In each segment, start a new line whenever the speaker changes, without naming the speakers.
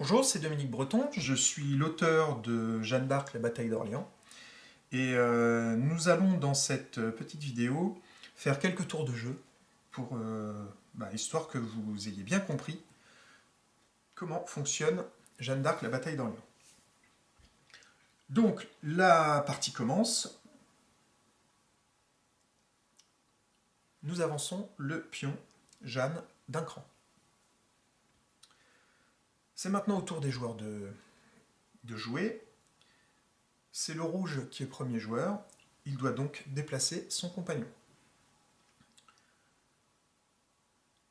Bonjour, c'est Dominique Breton, je suis l'auteur de Jeanne d'Arc, la bataille d'Orléans. Et nous allons dans cette petite vidéo faire quelques tours de jeu pour histoire que vous ayez bien compris comment fonctionne Jeanne d'Arc, la bataille d'Orléans. Donc la partie commence. Nous avançons le pion Jeanne d'un cran. C'est maintenant au tour des joueurs de jouer. C'est le rouge qui est premier joueur. Il doit donc déplacer son compagnon.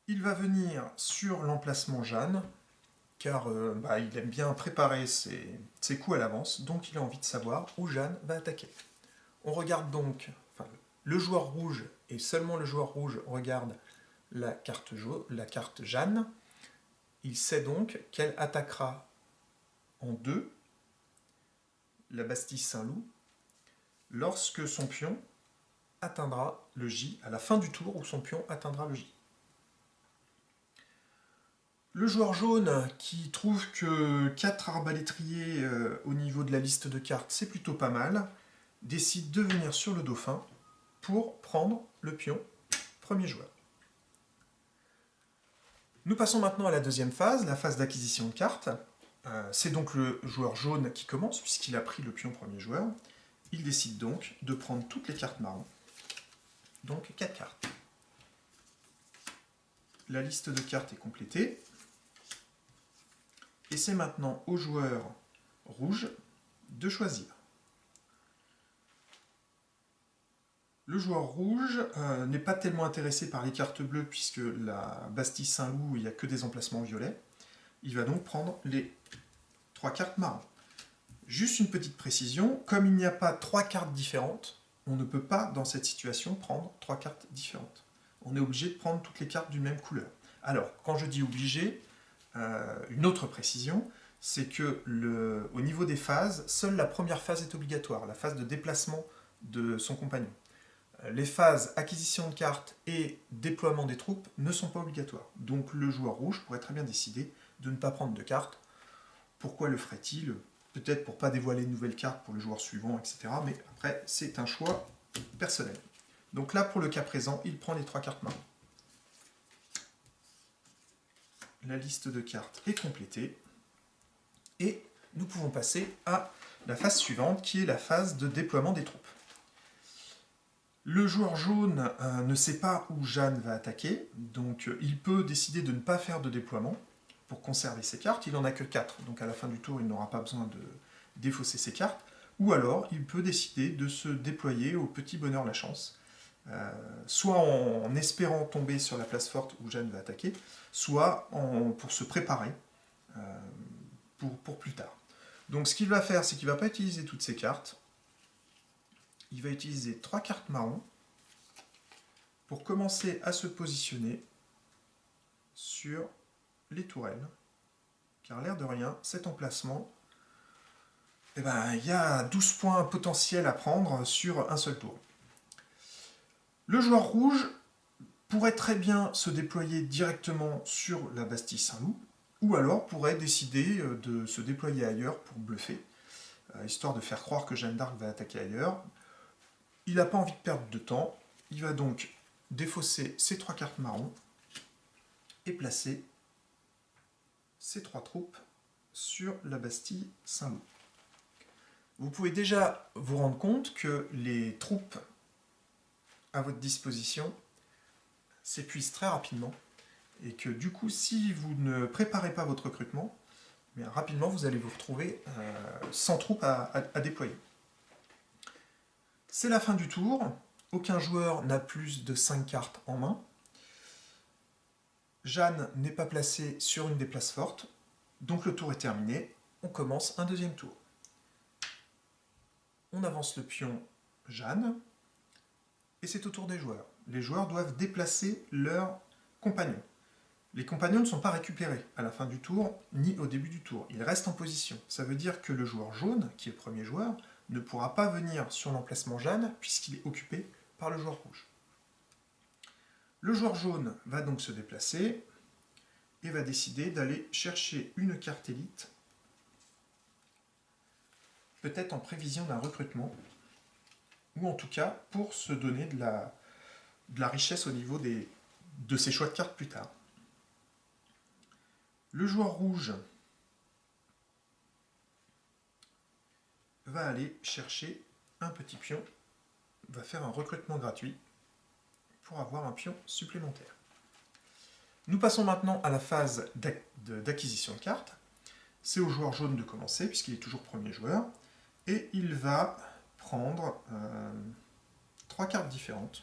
Il va venir sur l'emplacement Jeanne, car il aime bien préparer ses coups à l'avance, donc il a envie de savoir où Jeanne va attaquer. On regarde donc, le joueur rouge, et seulement le joueur rouge regarde la carte Jeanne. Il sait donc qu'elle attaquera en 2 la Bastille Saint-Loup lorsque son pion atteindra le J, à la fin du tour où son pion atteindra le J. Le joueur jaune qui trouve que 4 arbalétriers au niveau de la liste de cartes c'est plutôt pas mal, décide de venir sur le dauphin pour prendre le pion premier joueur. Nous passons maintenant à la deuxième phase, la phase d'acquisition de cartes. C'est donc le joueur jaune qui commence, puisqu'il a pris le pion premier joueur. Il décide donc de prendre toutes les cartes marron, donc 4 cartes. La liste de cartes est complétée. Et c'est maintenant au joueur rouge de choisir. Le joueur rouge n'est pas tellement intéressé par les cartes bleues, puisque la Bastille Saint-Loup, il n'y a que des emplacements violets. Il va donc prendre les 3 cartes marron. Juste une petite précision, comme il n'y a pas 3 cartes différentes, on ne peut pas, dans cette situation, prendre 3 cartes différentes. On est obligé de prendre toutes les cartes d'une même couleur. Alors, quand je dis obligé, une autre précision, c'est que au niveau des phases, seule la première phase est obligatoire, la phase de déplacement de son compagnon. Les phases acquisition de cartes et déploiement des troupes ne sont pas obligatoires. Donc le joueur rouge pourrait très bien décider de ne pas prendre de cartes. Pourquoi le ferait-il? Peut-être pour ne pas dévoiler de nouvelles cartes pour le joueur suivant, etc. Mais après, c'est un choix personnel. Donc là, pour le cas présent, il prend les 3 cartes marron. La liste de cartes est complétée. Et nous pouvons passer à la phase suivante, qui est la phase de déploiement des troupes. Le joueur jaune ne sait pas où Jeanne va attaquer, donc il peut décider de ne pas faire de déploiement pour conserver ses cartes. Il n'en a que 4, donc à la fin du tour, il n'aura pas besoin de défausser ses cartes. Ou alors, il peut décider de se déployer au petit bonheur la chance, soit en espérant tomber sur la place forte où Jeanne va attaquer, soit pour se préparer pour plus tard. Donc ce qu'il va faire, c'est qu'il ne va pas utiliser toutes ses cartes. Il va utiliser 3 cartes marron pour commencer à se positionner sur les tourelles. Car l'air de rien, cet emplacement, il y a 12 points potentiels à prendre sur un seul tour. Le joueur rouge pourrait très bien se déployer directement sur la Bastille Saint-Loup, ou alors pourrait décider de se déployer ailleurs pour bluffer, histoire de faire croire que Jeanne d'Arc va attaquer ailleurs. Il n'a pas envie de perdre de temps, il va donc défausser ses 3 cartes marron et placer ses 3 troupes sur la Bastille Saint-Loup. Vous pouvez déjà vous rendre compte que les troupes à votre disposition s'épuisent très rapidement et que du coup, si vous ne préparez pas votre recrutement, rapidement vous allez vous retrouver sans troupes à déployer. C'est la fin du tour, aucun joueur n'a plus de 5 cartes en main. Jeanne n'est pas placée sur une des places fortes, donc le tour est terminé, on commence un deuxième tour. On avance le pion Jeanne, et c'est au tour des joueurs. Les joueurs doivent déplacer leurs compagnons. Les compagnons ne sont pas récupérés à la fin du tour, ni au début du tour. Ils restent en position. Ça veut dire que le joueur jaune, qui est le premier joueur, ne pourra pas venir sur l'emplacement Jeanne, puisqu'il est occupé par le joueur rouge. Le joueur jaune va donc se déplacer, et va décider d'aller chercher une carte élite, peut-être en prévision d'un recrutement, ou en tout cas pour se donner de la richesse au niveau de ses choix de cartes plus tard. Le joueur rouge va aller chercher un petit pion, va faire un recrutement gratuit pour avoir un pion supplémentaire. Nous passons maintenant à la phase d'acquisition de cartes. C'est au joueur jaune de commencer, puisqu'il est toujours premier joueur, et il va prendre 3 cartes différentes.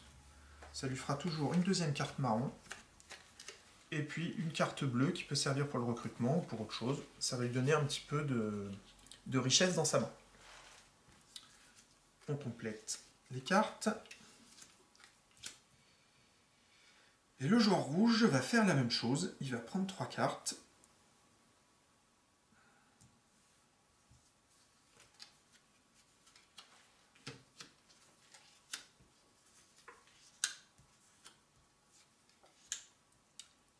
Ça lui fera toujours une deuxième carte marron, et puis une carte bleue qui peut servir pour le recrutement ou pour autre chose. Ça va lui donner un petit peu de richesse dans sa main. On complète les cartes. Et le joueur rouge va faire la même chose. Il va prendre 3 cartes.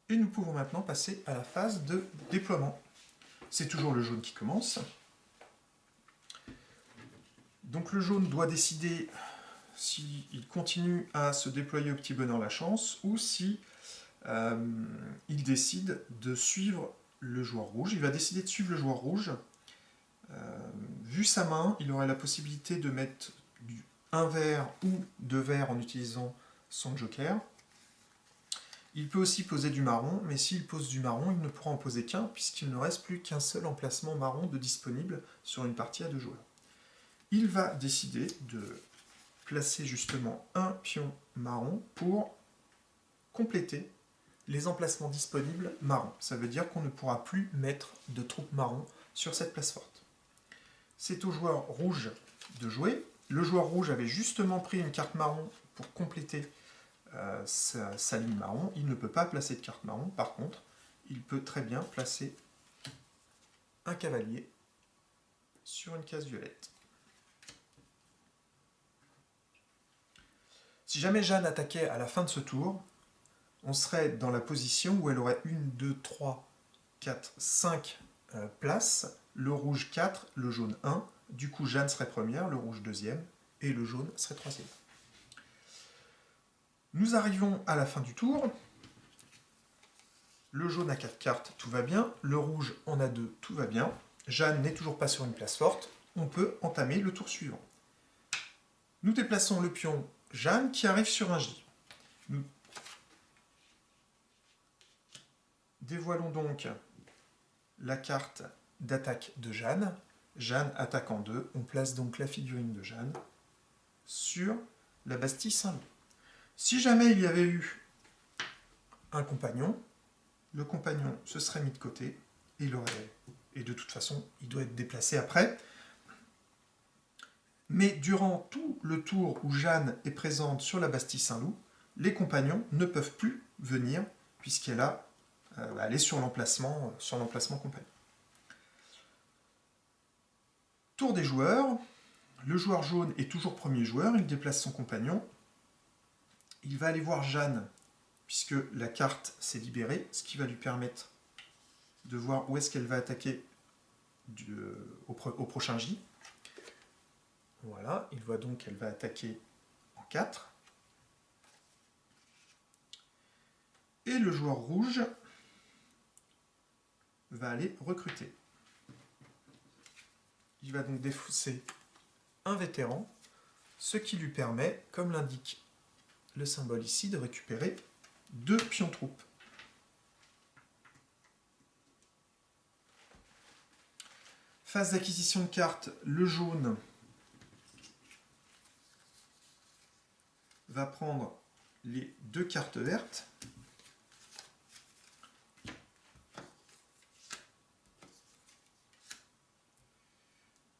Et nous pouvons maintenant passer à la phase de déploiement. C'est toujours le jaune qui commence. Donc le jaune doit décider s'il continue à se déployer au petit bonheur la chance ou si il décide de suivre le joueur rouge. Il va décider de suivre le joueur rouge. Vu sa main, il aurait la possibilité de mettre un vert ou 2 verts en utilisant son joker. Il peut aussi poser du marron, mais s'il pose du marron, il ne pourra en poser qu'un, puisqu'il ne reste plus qu'un seul emplacement marron de disponible sur une partie à 2 joueurs. Il va décider de placer justement un pion marron pour compléter les emplacements disponibles marron. Ça veut dire qu'on ne pourra plus mettre de troupes marron sur cette place forte. C'est au joueur rouge de jouer. Le joueur rouge avait justement pris une carte marron pour compléter sa ligne marron. Il ne peut pas placer de carte marron. Par contre, il peut très bien placer un cavalier sur une case violette. Si jamais Jeanne attaquait à la fin de ce tour, on serait dans la position où elle aurait 1, 2, 3, 4, 5 places, le rouge 4, le jaune 1, du coup Jeanne serait première, le rouge deuxième, et le jaune serait troisième. Nous arrivons à la fin du tour, le jaune a 4 cartes, tout va bien, le rouge en a 2, tout va bien, Jeanne n'est toujours pas sur une place forte, on peut entamer le tour suivant. Nous déplaçons le pion Jeanne qui arrive sur un J. Nous dévoilons donc la carte d'attaque de Jeanne. Jeanne attaque en 2. On place donc la figurine de Jeanne sur la Bastille Saint-Loup. Si jamais il y avait eu un compagnon, le compagnon se serait mis de côté et de toute façon, il doit être déplacé après. Mais durant tout le tour où Jeanne est présente sur la Bastille Saint-Loup, les compagnons ne peuvent plus venir puisqu'elle est sur l'emplacement compagnon. Tour des joueurs. Le joueur jaune est toujours premier joueur, il déplace son compagnon. Il va aller voir Jeanne puisque la carte s'est libérée, ce qui va lui permettre de voir où est-ce qu'elle va attaquer au prochain J. Voilà, il voit donc qu'elle va attaquer en 4. Et le joueur rouge va aller recruter. Il va donc défausser un vétéran, ce qui lui permet, comme l'indique le symbole ici, de récupérer 2 pions troupes. Phase d'acquisition de cartes, le jaune va prendre les 2 cartes vertes.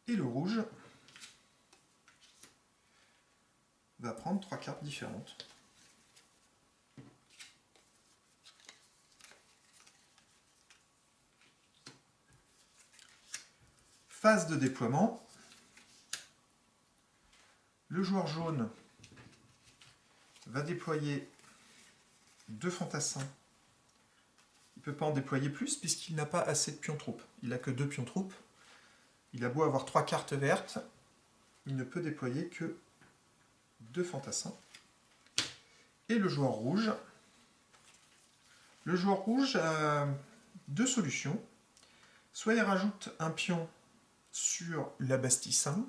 Et le rouge va prendre 3 cartes différentes. Phase de déploiement. Le joueur jaune va déployer 2 fantassins. ne peut pas en déployer plus puisqu'il n'a pas assez de pions-troupes. Il n'a que 2 pions-troupes. Il a beau avoir 3 cartes vertes, il ne peut déployer que 2 fantassins. Et le joueur rouge. Le joueur rouge a 2 solutions. Soit il rajoute un pion sur la Bastille Saint-Loup,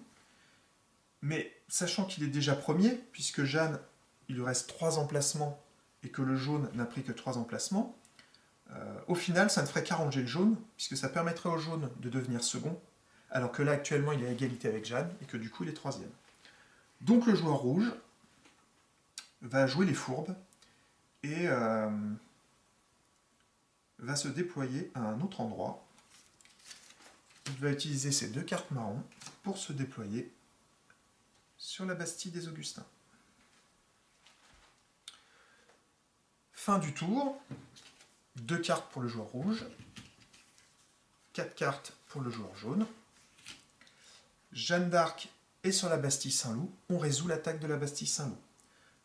mais sachant qu'il est déjà premier, puisque Jeanne, il lui reste 3 emplacements et que le jaune n'a pris que 3 emplacements, au final, ça ne ferait qu'arranger le jaune, puisque ça permettrait au jaune de devenir second, alors que là, actuellement, il est à égalité avec Jeanne, et que du coup, il est troisième. Donc le joueur rouge va jouer les fourbes, et va se déployer à un autre endroit. Il va utiliser ses 2 cartes marron pour se déployer sur la Bastille des Augustins. Fin du tour. 2 cartes pour le joueur rouge. 4 cartes pour le joueur jaune. Jeanne d'Arc est sur la Bastille Saint-Loup. On résout l'attaque de la Bastille Saint-Loup.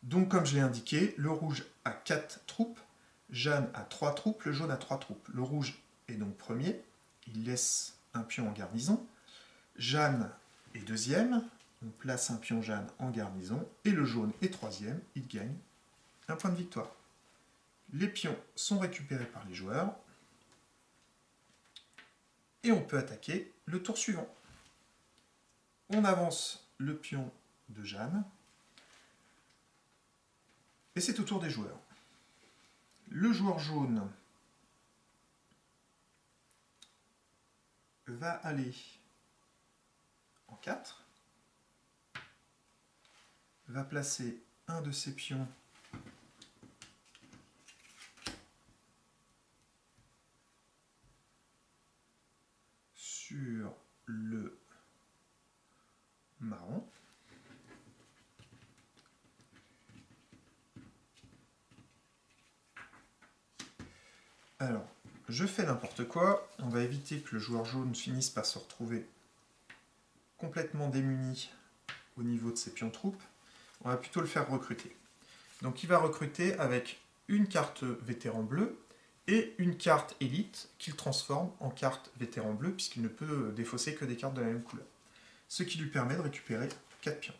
Donc, comme je l'ai indiqué, le rouge a 4 troupes. Jeanne a 3 troupes. Le jaune a 3 troupes. Le rouge est donc premier. Il laisse un pion en garnison. Jeanne est deuxième. On place un pion Jeanne en garnison. Et le jaune est troisième. Il gagne un point de victoire. Les pions sont récupérés par les joueurs. Et on peut attaquer le tour suivant. On avance le pion de Jeanne. Et c'est au tour des joueurs. Le joueur jaune va aller en 4. Va placer un de ses pions sur le marron. Alors, je fais n'importe quoi. On va éviter que le joueur jaune finisse par se retrouver complètement démuni au niveau de ses pions troupes. On va plutôt le faire recruter. Donc il va recruter avec une carte vétéran bleu et une carte élite qu'il transforme en carte vétéran bleu puisqu'il ne peut défausser que des cartes de la même couleur. Ce qui lui permet de récupérer 4 pions.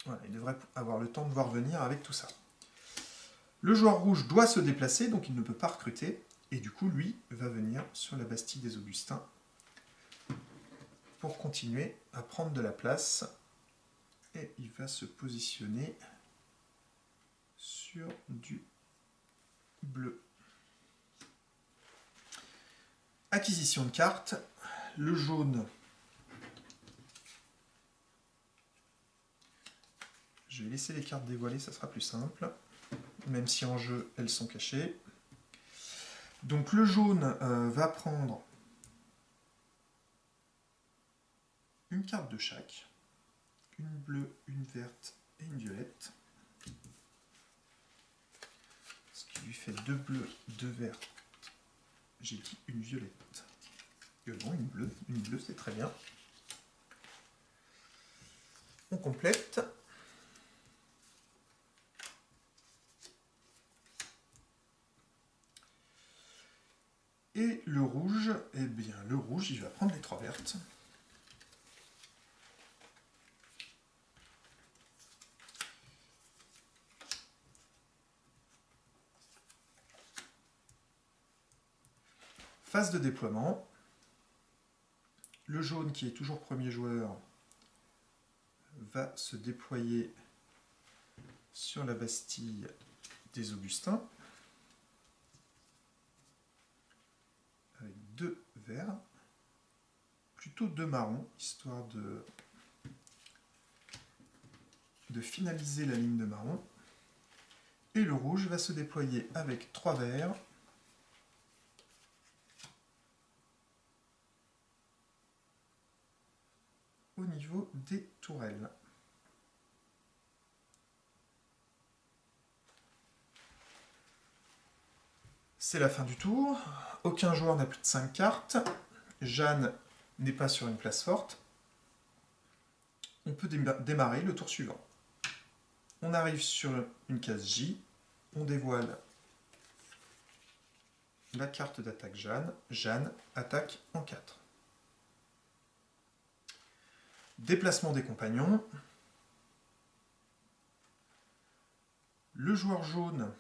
Voilà, il devrait avoir le temps de voir venir avec tout ça. Le joueur rouge doit se déplacer, donc il ne peut pas recruter. Et du coup, lui, va venir sur la Bastille des Augustins pour continuer à prendre de la place. Et il va se positionner sur du bleu. Acquisition de cartes. Le jaune. Je vais laisser les cartes dévoilées, ça sera plus simple. Même si en jeu, elles sont cachées. Donc le jaune va prendre une carte de chaque. Une bleue, une verte et une violette. Ce qui lui fait 2 bleus, 2 verts. J'ai dit une violette. Non, une bleue. Une bleue, c'est très bien. On complète. Et le rouge, eh bien le rouge, il va prendre les 3 vertes. Phase de déploiement. Le jaune, qui est toujours premier joueur, va se déployer sur la Bastille des Augustins. Avec 2 verts. Plutôt 2 marrons, histoire de finaliser la ligne de marron. Et le rouge va se déployer avec 3 verts. Au niveau des tourelles. C'est la fin du tour. Aucun joueur n'a plus de 5 cartes. Jeanne n'est pas sur une place forte. On peut démarrer le tour suivant. On arrive sur une case J. On dévoile la carte d'attaque Jeanne. Jeanne attaque en 4. Déplacement des compagnons. Le joueur jaune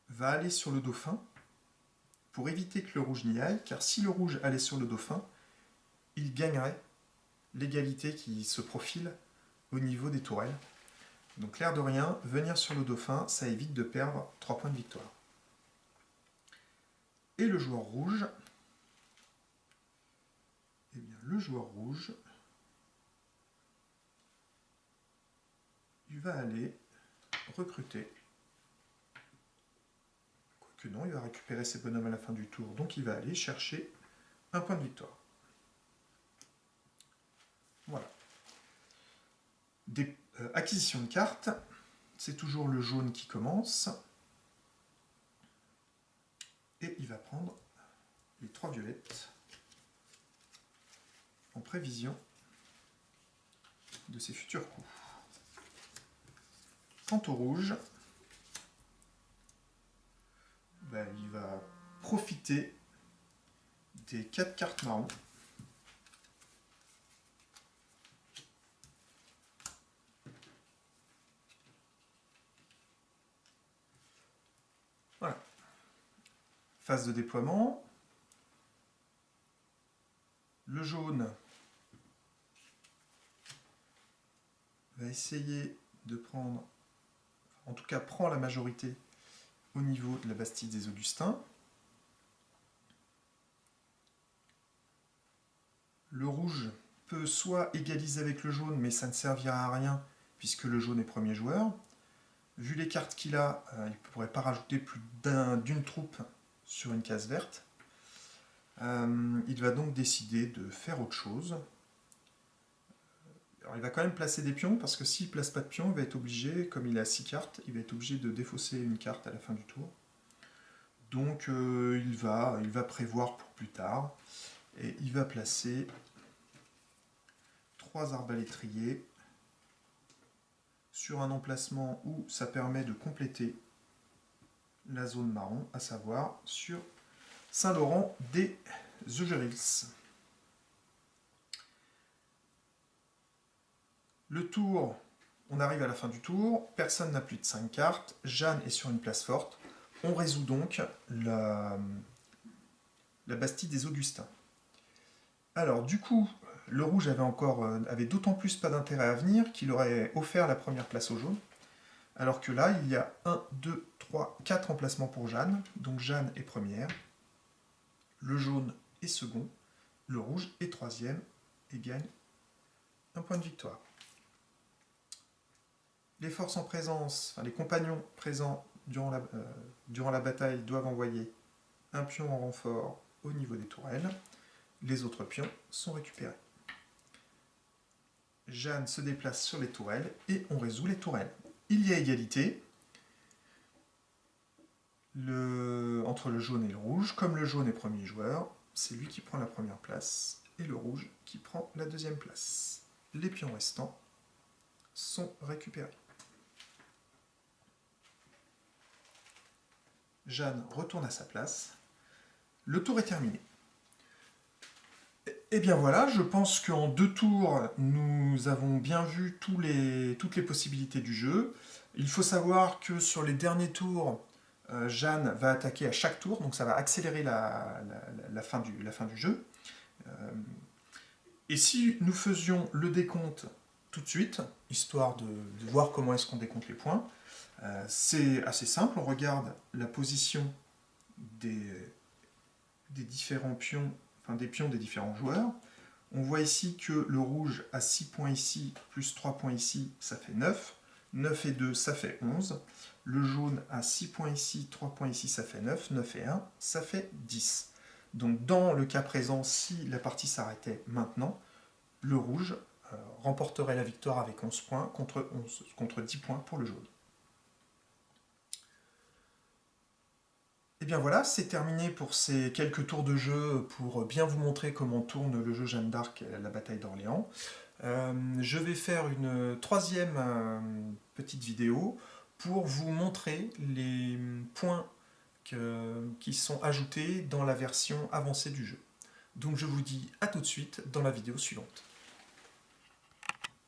va aller sur le dauphin pour éviter que le rouge n'y aille, car si le rouge allait sur le dauphin, il gagnerait l'égalité qui se profile au niveau des tourelles. Donc l'air de rien, venir sur le dauphin, ça évite de perdre 3 points de victoire. Et le joueur rouge, eh bien le joueur rouge, il va aller recruter. Quoique non, il va récupérer ses bonhommes à la fin du tour, donc il va aller chercher un point de victoire. Voilà. Acquisition de cartes, c'est toujours le jaune qui commence. Et il va prendre les 3 violettes en prévision de ses futurs coups. Quant au rouge, il va profiter des 4 cartes marron. Voilà. Phase de déploiement. Le jaune va essayer de prendre, en tout cas prend la majorité au niveau de la Bastille des Augustins. Le rouge peut soit égaliser avec le jaune, mais ça ne servira à rien puisque le jaune est premier joueur. Vu les cartes qu'il a, il ne pourrait pas rajouter plus d'une troupe sur une case verte. Il va donc décider de faire autre chose. Alors, il va quand même placer des pions, parce que s'il ne place pas de pions, il va être obligé, comme il a 6 cartes, il va être obligé de défausser une carte à la fin du tour. Donc il va prévoir pour plus tard, et il va placer 3 arbalétriers sur un emplacement où ça permet de compléter la zone marron, à savoir sur Saint-Laurent des Eugerils. Le tour, on arrive à la fin du tour, personne n'a plus de 5 cartes, Jeanne est sur une place forte, on résout donc la Bastille des Augustins. Alors du coup, le rouge avait d'autant plus pas d'intérêt à venir qu'il aurait offert la première place au jaune, alors que là, il y a 1, 2, 3, 4 emplacements pour Jeanne, donc Jeanne est première, le jaune est second, le rouge est troisième et gagne un point de victoire. Les forces en présence, les compagnons présents durant la bataille doivent envoyer un pion en renfort au niveau des tourelles. Les autres pions sont récupérés. Jeanne se déplace sur les tourelles et on résout les tourelles. Il y a égalité entre le jaune et le rouge. Comme le jaune est premier joueur, c'est lui qui prend la première place et le rouge qui prend la deuxième place. Les pions restants sont récupérés. Jeanne retourne à sa place. Le tour est terminé. Et bien voilà, je pense qu'en 2 tours, nous avons bien vu toutes les possibilités du jeu. Il faut savoir que sur les derniers tours, Jeanne va attaquer à chaque tour, donc ça va accélérer la fin du jeu. Et si nous faisions le décompte tout de suite, histoire de voir comment est-ce qu'on décompte les points, c'est assez simple, on regarde la position des différents pions, des pions des différents joueurs. On voit ici que le rouge a 6 points ici, plus 3 points ici, ça fait 9. 9 et 2, ça fait 11. Le jaune a 6 points ici, 3 points ici, ça fait 9. 9 et 1, ça fait 10. Donc dans le cas présent, si la partie s'arrêtait maintenant, le rouge remporterait la victoire avec 11 points contre 10 points pour le jaune. Et bien voilà, c'est terminé pour ces quelques tours de jeu pour bien vous montrer comment tourne le jeu Jeanne d'Arc, la bataille d'Orléans. Je vais faire une troisième petite vidéo pour vous montrer les points qui sont ajoutés dans la version avancée du jeu. Donc je vous dis à tout de suite dans la vidéo suivante.